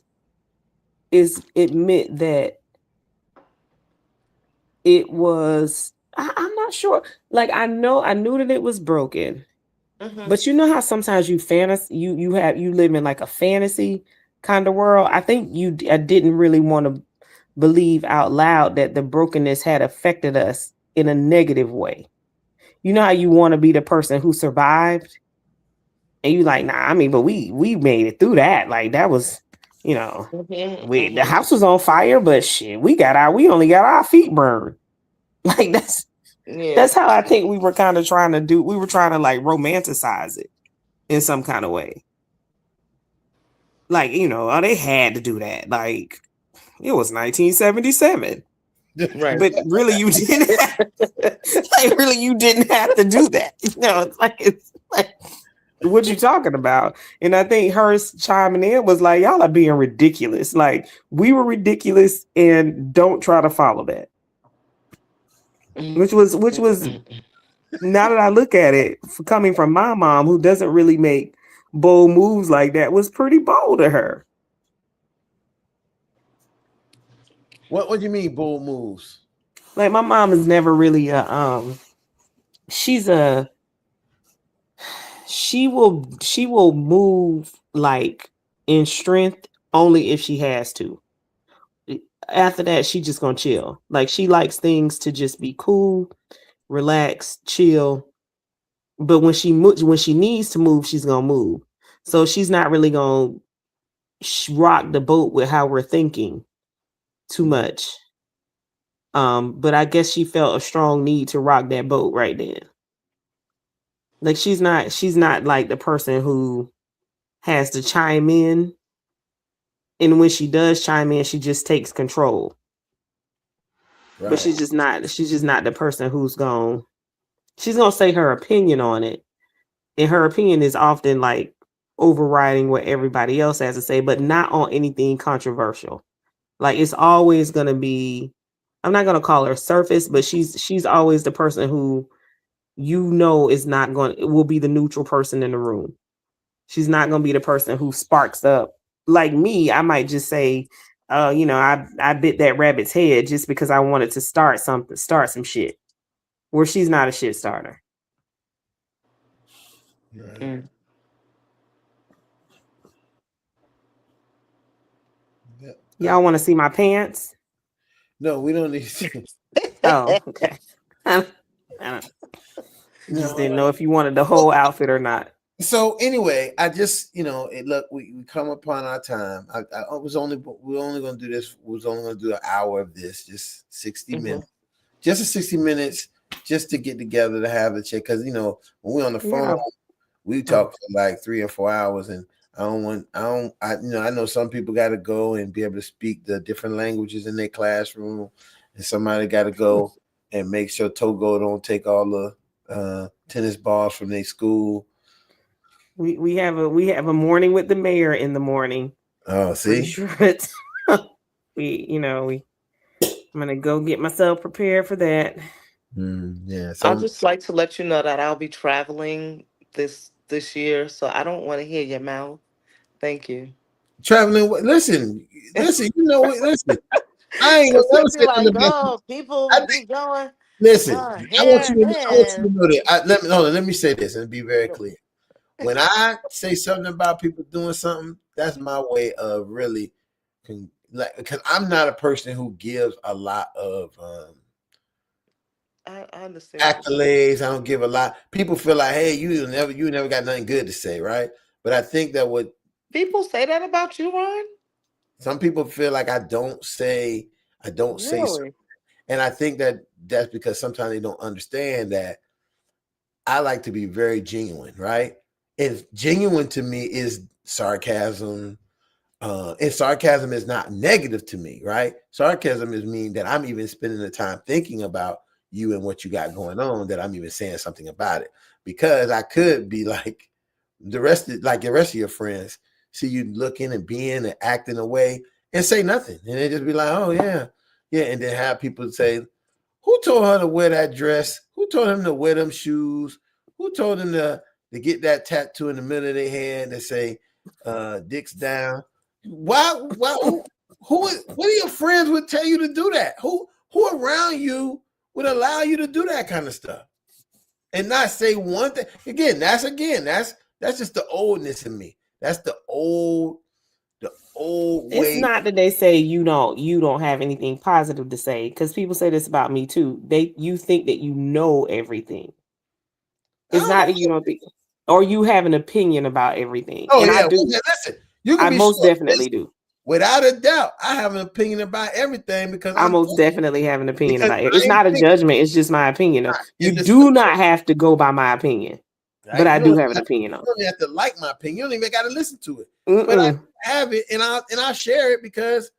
admit that it was. I'm not sure. Like I knew that it was broken. But you know how sometimes you live in like a fantasy kind of world. I think I didn't really want to believe out loud that the brokenness had affected us in a negative way. You know how you want to be the person who survived, and you like, nah. I mean, but we made it through that. Like that was, the house was on fire, but shit, we only got our feet burned. Like that's how I think we were kind of trying to do. We were trying to like romanticize it in some kind of way. Like, they had to do that. Like it was 1977. Right. But really you didn't you didn't have to do that. It's like what you talking about? And I think hers chiming in was like, y'all are being ridiculous. Like we were ridiculous and don't try to follow that. Which was now that I look at it, coming from my mom, who doesn't really make bold moves like that, was pretty bold of her. What do you mean bold moves? Like my mom is never really she's a she will move like in strength only if she has to. After that, she just gonna chill. Like she likes things to just be cool, relax, chill. But when she needs to move, she's gonna move. So she's not really gonna rock the boat with how we're thinking too much. But I guess she felt a strong need to rock that boat right then. Like she's not like the person who has to chime in. And when she does chime in, she just takes control. Right. But she's just not the person who's she's gonna say her opinion on it. And her opinion is often like overriding what everybody else has to say, but not on anything controversial. Like it's always gonna be, I'm not gonna call her surface, but she's always the person who is not will be the neutral person in the room. She's not gonna be the person who sparks up. Like me, I might just say, I bit that rabbit's head just because I wanted to start some shit. Where she's not a shit starter. Right. Mm. Y'all want to see my pants? No, we don't need to. Oh, okay. I just didn't know if you wanted the whole outfit or not. So anyway, I just look, we come upon our time. We're only going to do this. We was only going to do an hour of this, just 60 minutes, just 60 minutes, just to get together to have the check. Because when we're on the phone, we talk for like 3 or 4 hours, and I know some people got to go and be able to speak the different languages in their classroom, and somebody got to go and make sure Togo don't take all the tennis balls from their school. We have a morning with the mayor in the morning. Oh, see, sure I'm gonna go get myself prepared for that. Yeah, I'd just like to let you know that I'll be traveling this year, so I don't want to hear your mouth. Thank you. Traveling. Listen. Listen. I ain't gonna never say like, nothing about oh, people be going. Listen, I want you to know that. Let me say this and be very clear. When I say something about people doing something, that's my way of really, because I'm not a person who gives a lot of I understand accolades. I don't give a lot. People feel like, hey, you never got nothing good to say, right? But I think that what people say that about you, Ron. Some people feel like I don't say something. And I think that that's because sometimes they don't understand that I like to be very genuine, right? And genuine to me is sarcasm. And sarcasm is not negative to me, right? Sarcasm is mean that I'm even spending the time thinking about you and what you got going on, that I'm even saying something about it. Because I could be like the rest of your friends, see you looking and being and acting away and say nothing. And they just be like, oh, yeah. Yeah. And then have people say, who told her to wear that dress? Who told him to wear them shoes? Who told him to get that tattoo in the middle of their hand that say dicks down? Why what of your friends would tell you to do that? Who around you would allow you to do that kind of stuff? And not say one thing. That's just the oldness in me. That's the old way. It's not that they say you don't have anything positive to say, because people say this about me too. You think that you know everything. It's not that you don't think, or you have an opinion about everything. Oh, and yeah. I do. Listen, I most definitely do. Without a doubt, I have an opinion about everything because I most definitely have an opinion about it. It's not a thinking, judgment. It's just my opinion. You do not have to go by my opinion, but I do have an opinion on it. You don't have to like my opinion. You don't even got to listen to it. But I have it, and I'll share it because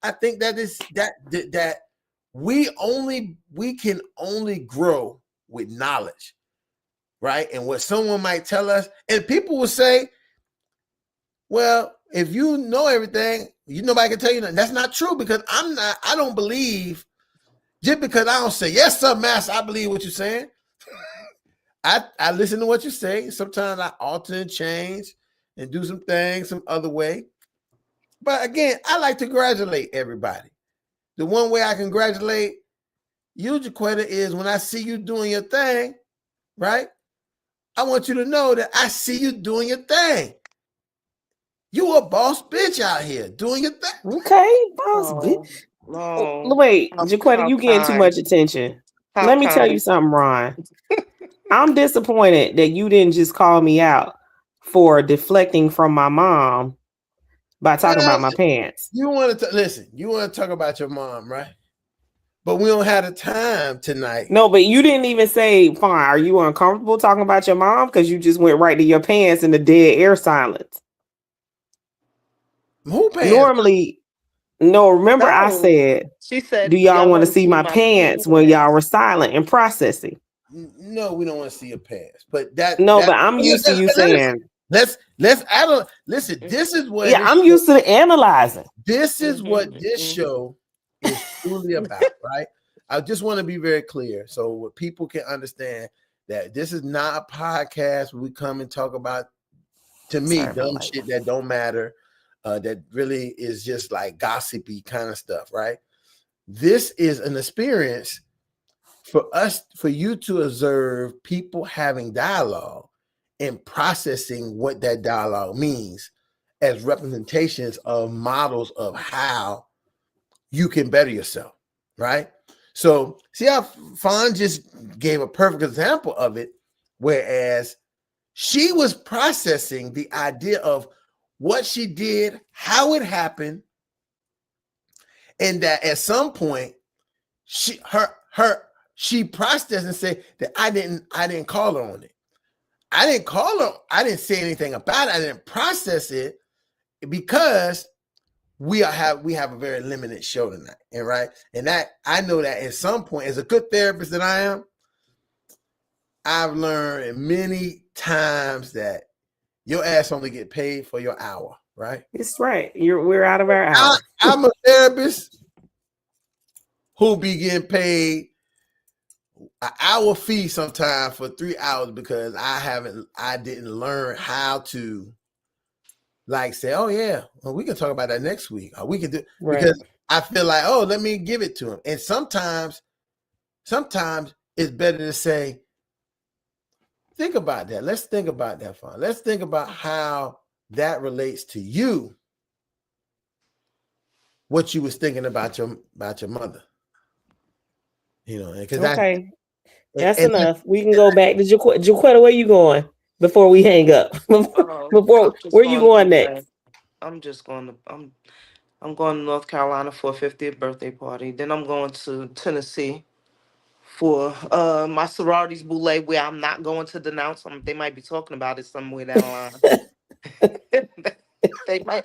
I think that is that we can only grow with knowledge, right? And what someone might tell us, and people will say, well, if you know everything, nobody can tell you nothing. That's not true, because I don't believe, just because I don't say, yes, sir, master, I believe what you're saying. I listen to what you say. Sometimes I alter and change and do some things some other way. But again, I like to congratulate everybody. the one way I congratulate you, Jaiquetta, is when I see you doing your thing, right? I want you to know that I see you doing your thing. You a boss bitch out here doing your thing. Okay, boss bitch. No. Wait, How Jaiquetta, you getting too kind. much attention. How Let me tell kind. you something, Ron. I'm disappointed that you didn't just call me out for deflecting from my mom by talking about my pants. You want to listen, you want to talk about your mom, right? But we don't have the time tonight. No, but you didn't even say, fine, are you uncomfortable talking about your mom? Because you just went right to your pants in the dead air silence. Who pants? Normally, no, remember I said, she said, do y'all want to see my pants when y'all were silent and processing? No, we don't want to see your pants. But but I'm used to you saying, let's listen, this is what I'm used to analyzing. This is what this show is truly about, right? I just want to be very clear so what people can understand that this is not a podcast where we come and talk about, to me, dumb shit that don't matter, that really is just like gossipy kind of stuff, right? This is an experience for you to observe people having dialogue and processing what that dialogue means as representations of models of how you can better yourself, right? So see how Phan just gave a perfect example of it, whereas she was processing the idea of what she did, how it happened, and that at some point she processed and said that I didn't call her on it. I didn't call her. I didn't say anything about it. I didn't process it because we have a very limited show tonight, and right. And that I know that at some point, as a good therapist that I am, I've learned many times that your ass only get paid for your hour, right? It's right. We're out of our hour. I'm a therapist who be getting paid an hour fee sometimes for 3 hours because I didn't learn how to like say, oh yeah, well, we can talk about that next week. Or we can do because I feel like, oh, let me give it to him. And sometimes it's better to say, think about that. Let's think about that, Phan. Let's think about how that relates to you. What you was thinking about your mother. You know, because that's enough. We can go back to Jaiquetta. Where you going before we hang up? Where you going next? I'm just going to I'm going to North Carolina for a 50th birthday party. Then I'm going to Tennessee for my sorority's boule, where I'm not going to denounce them. They might be talking about it somewhere down the line. They might.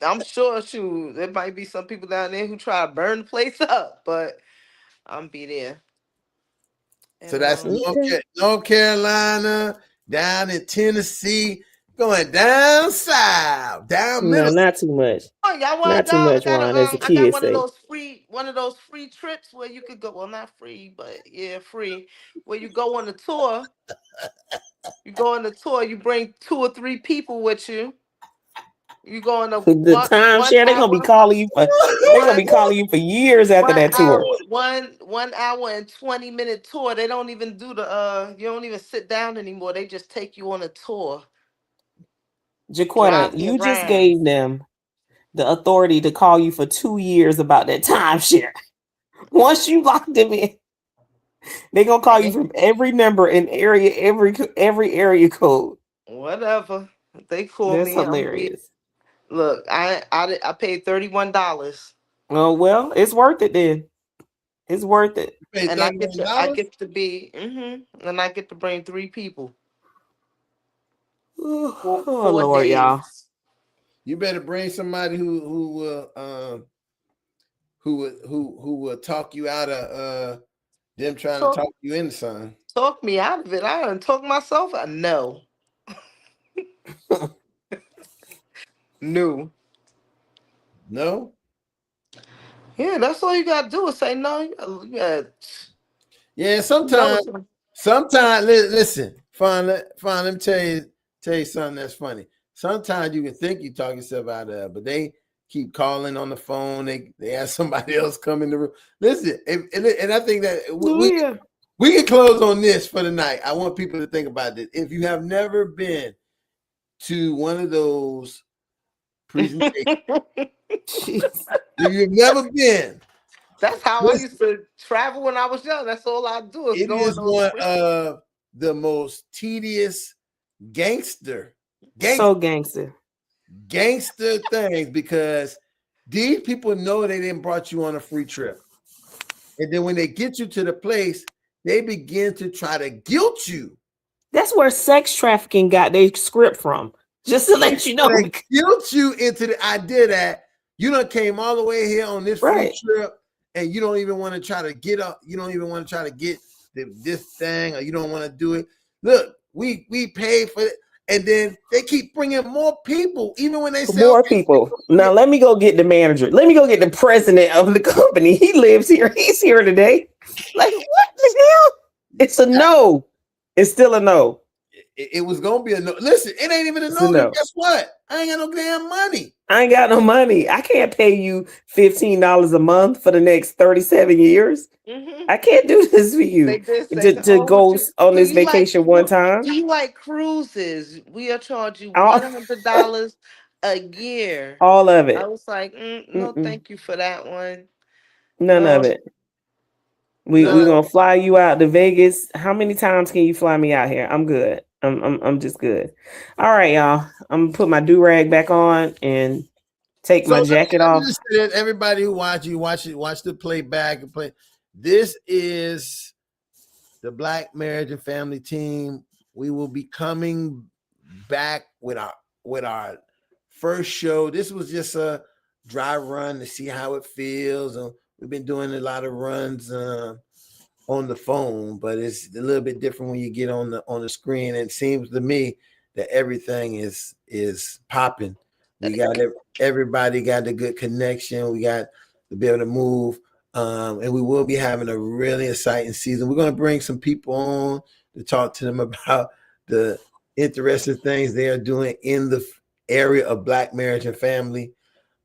I'm sure. Shoot, there might be some people down there who try to burn the place up, but I'm be there. And, so that's North Carolina, down in Tennessee, going down south, down middle. No, not too much. Oh, y'all want not too much, Ron. As a kid, I got one of those free trips where you could go. Well, not free, but yeah, free. Where you go on a tour. You go on the tour. You bring 2 or 3 people with you. You go on the timeshare. They're gonna be calling you for. They're gonna be calling you for years after that tour. 1 hour and 20-minute tour. They don't even do the. You don't even sit down anymore. They just take you on a tour. Jaiquetta, you just gave them the authority to call you for 2 years about that timeshare. Once you lock them in, they're gonna call you from every number and area, every area code. Whatever they call me. That's hilarious. Look, I paid $31. Oh well, it's worth it then. It's worth it. And I get to be and I get to bring 3 people. Oh Lord, days. Y'all. You better bring somebody who will talk you out of them trying to talk you into something. Talk me out of it. I don't talk myself out. No. No. No? Yeah, that's all you gotta do is say no. Yeah, sometimes listen, Phan, let me tell you something that's funny. Sometimes you can think you talk yourself out of it, but they keep calling on the phone. They have somebody else come in the room. Listen, and I think that we can close on this for the night. I want people to think about this. If you have never been to one of those presentations, if you've never been, that's how I used to travel when I was young. That's all I do is it go is on one those of the most tedious gangster gangster. Gangster things, because these people know they didn't brought you on a free trip. And then when they get you to the place, they begin to try to guilt you. That's where sex trafficking got their script from. Just to let you know. They guilt you into the idea that you done came all the way here on this free trip and you don't even want to try to get up. You don't even want to try to get this thing, or you don't want to do it. Look, we paid for it. And then they keep bringing more people, even when they say more people. Now let me go get the manager. Let me go get the president of the company. He lives here. He's here today. Like, what the hell? It's a no. It's still a no. It was gonna be a no. Listen, it ain't even a no. Guess what? I ain't got no damn money. I ain't got no money. I can't pay you $15 a month for the next 37 years. I can't do this for you to go on this vacation one time. Do you like cruises? We'll charge you $100 a year. All of it. I was like, no, thank you for that one. None of it. We're gonna fly you out to Vegas. How many times can you fly me out here? I'm good. I'm just good. All right, y'all. I'm gonna put my do-rag back on and take my jacket off. Everybody who watch the playback and play. This is the Black Marriage and Family team. We will be coming back with our first show. This was just a dry run to see how it feels. We've been doing a lot of runs on the phone, but it's a little bit different when you get on the screen. And it seems to me that everything is popping. We got everybody got the good connection. We got to be able to move. And we will be having a really exciting season. We're going to bring some people on to talk to them about the interesting things they are doing in the area of Black marriage and family.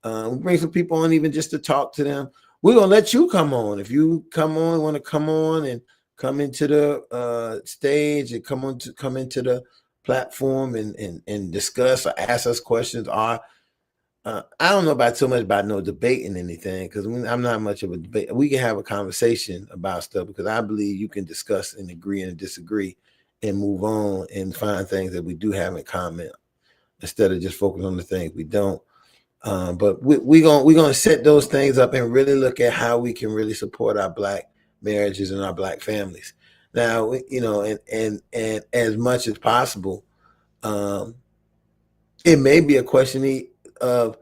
We bring some people on even just to talk to them. We're going to let you come on. If you want to come on and come into the stage and come into the platform and discuss or ask us questions. I don't know about so much about no debating anything, because I'm not much of a debate. We can have a conversation about stuff, because I believe you can discuss and agree and disagree and move on and find things that we do have in common instead of just focus on the things we don't. But we're gonna set those things up and really look at how we can really support our Black marriages and our Black families. Now, and as much as possible, it may be a question of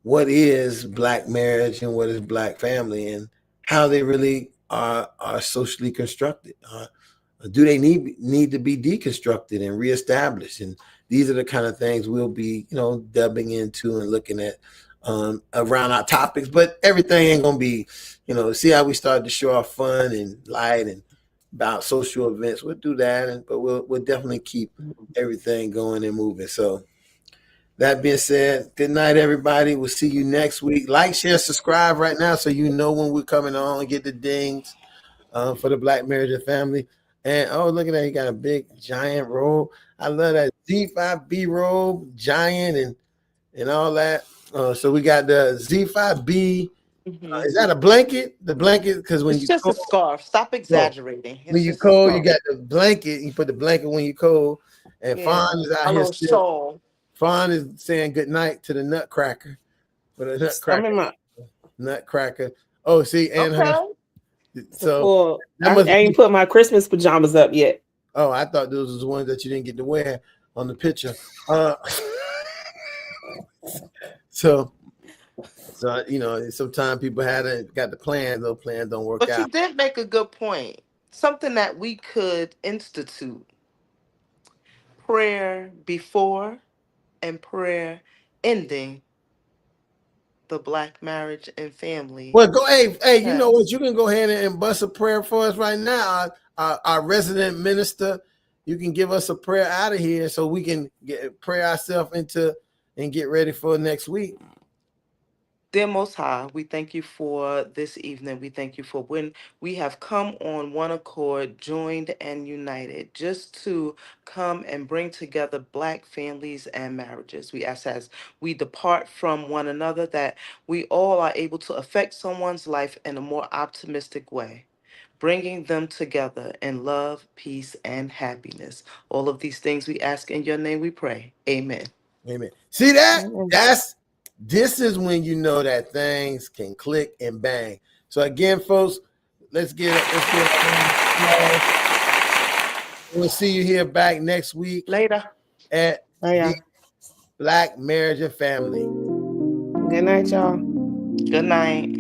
what is Black marriage and what is Black family, and how they really are socially constructed. Do they need to be deconstructed and reestablished? And these are the kind of things we'll be, delving into and looking at around our topics. But everything ain't gonna be, see how we started to show our fun and light and about social events. We'll do that, but we'll definitely keep everything going and moving. So that being said, good night, everybody. We'll see you next week. Like, share, subscribe right now so you know when we're coming on and get the dings for the Black marriage and family. And look at that, he got a big giant robe. I love that Z5B robe, giant and all that. So we got the Z5B. Is that a blanket? The blanket, because when it's just a scarf. Stop exaggerating. When you cold, you got the blanket. You put the blanket when you cold. And Phan is out here still. Phan is saying good night to the Nutcracker. For the Nutcracker. Nutcracker. Oh, see, and her. So I ain't put my Christmas pajamas up yet. Oh, I thought those was the ones that you didn't get to wear on the picture. So sometimes people got the plans, those plans don't work out. But you did make a good point. Something that we could institute: prayer before and prayer ending the Black marriage and family. Well, hey, you know what? You can go ahead and bust a prayer for us right now. Our resident minister, you can give us a prayer out of here so we can pray ourselves into and get ready for next week. Dear Most High, we thank you for this evening. We thank you for when we have come on one accord, joined and united, just to come and bring together Black families and marriages. We ask as we depart from one another that we all are able to affect someone's life in a more optimistic way, bringing them together in love, peace, and happiness. All of these things we ask in your name we pray. Amen. Amen. See that? Amen. This is when you know that things can click and bang. So again, folks, let's get we'll see you here back next week Later. at Oh, yeah. the Black Marriage and Family. Good night, y'all. Good night.